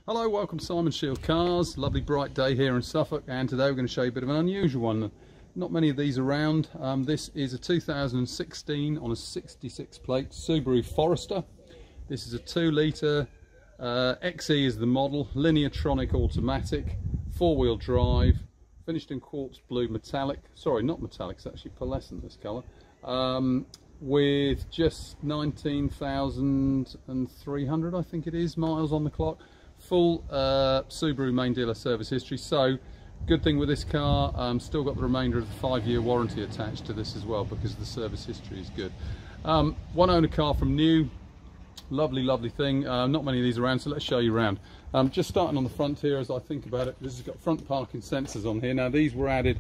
Hello, welcome to Simon Shield Cars. Lovely bright day here in Suffolk, and today we're going to show you a bit of an unusual one. Not many of these around. This is a 2016 on a 66 plate Subaru Forester. This is a 2 litre XE is the model, Lineartronic automatic, 4-wheel drive, finished in quartz blue metallic. Sorry, not metallic, it's actually pearlescent, this colour. With just 19,300 I think it is miles on the clock. Full Subaru main dealer service history. So good thing with this car, still got the remainder of the 5-year warranty attached to this as well, because the service history is good. One owner car from new. Lovely thing. Not many of these around, so let's show you around. Just starting on the front here, as I think about it, this has got front parking sensors on here. Now these were added,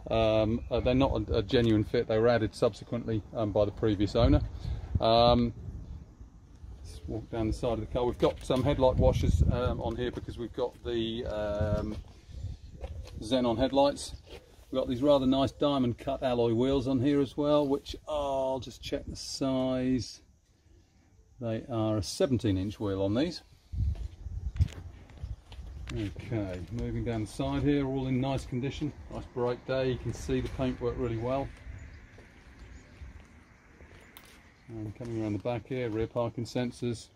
they're not a genuine fit, they were added subsequently by the previous owner. Let's walk down the side of the car. We've got some headlight washers on here because we've got the xenon headlights. We've got these rather nice diamond cut alloy wheels on here as well, which I'll just check the size. They are a 17-inch wheel on these. Okay, moving down the side here, all in nice condition. Nice bright day, you can see the paintwork really well. And coming around the back here, rear parking sensors,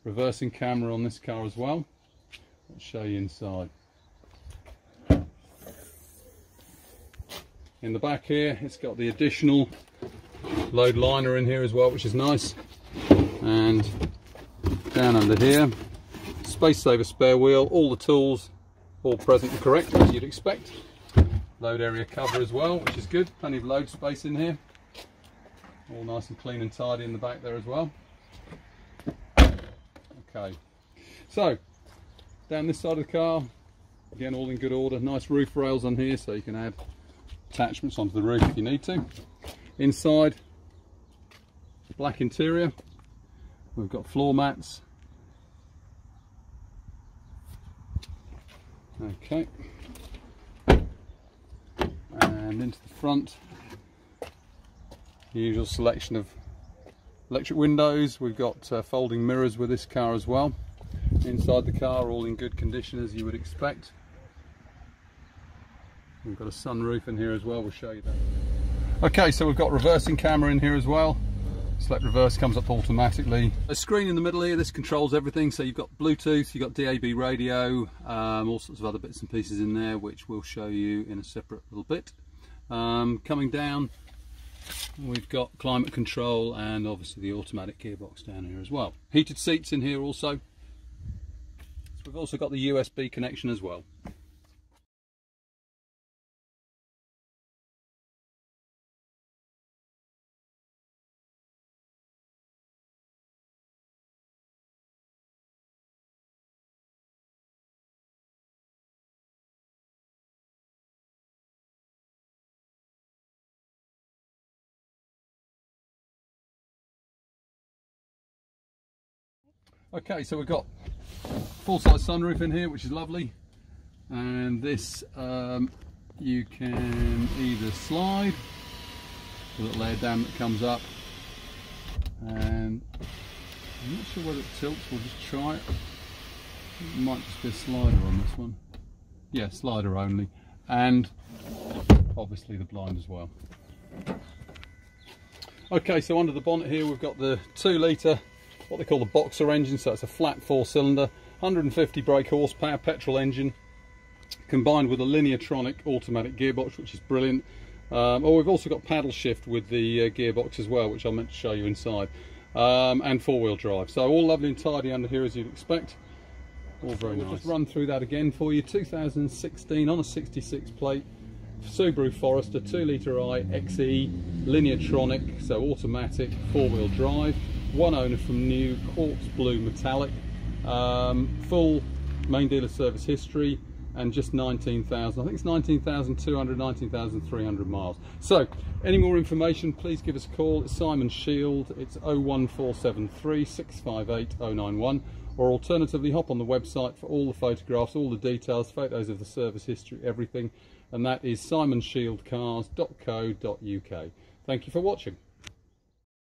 reversing camera on this car as well. Let's show you inside. In the back here, it's got the additional load liner in here as well, which is nice. And down under here, space saver spare wheel, all the tools all present and correct as you'd expect. Load area cover as well, which is good, plenty of load space in here. All nice and clean and tidy in the back there as well. Okay, so down this side of the car, again all in good order. Nice roof rails on here so you can add attachments onto the roof if you need to. Inside, black interior. We've got floor mats. Okay. And into the front, the usual selection of electric windows. We've got folding mirrors with this car as well. Inside the car, all in good condition as you would expect. We've got a sunroof in here as well, we'll show you that. Okay, so we've got reversing camera in here as well. Select reverse comes up automatically. A screen in the middle here, this controls everything. So you've got Bluetooth, you've got DAB radio, all sorts of other bits and pieces in there, which we'll show you in a separate little bit. Coming down, we've got climate control and obviously the automatic gearbox down here as well. Heated seats in here also. So we've also got the USB connection as well. Okay, so we've got full-size sunroof in here, which is lovely, and this you can either slide, a little air dam that comes up, and I'm not sure whether it tilts. We'll just try it. It might just be a slider on this one. Yeah, slider only, and obviously the blind as well. Okay, so under the bonnet here we've got the 2 litre, what they call the boxer engine, so it's a flat 4-cylinder, 150 brake horsepower petrol engine, combined with a Lineartronic automatic gearbox, which is brilliant. We've also got paddle shift with the gearbox as well, which I meant to show you inside, and 4-wheel drive. So all lovely and tidy under here as you'd expect. All very nice. Just run through that again for you. 2016 on a 66 plate Subaru Forester 2 litre XE Lineartronic, so automatic, 4-wheel drive. One owner from new, quartz blue metallic, full main dealer service history, and just 19,000, I think it's 19,200, 19,300 miles. So any more information, please give us a call. It's Simon Shield, it's 01473 658 091, or alternatively hop on the website for all the photographs, all the details, photos of the service history, everything, and that is simonshieldcars.co.uk. Thank you for watching.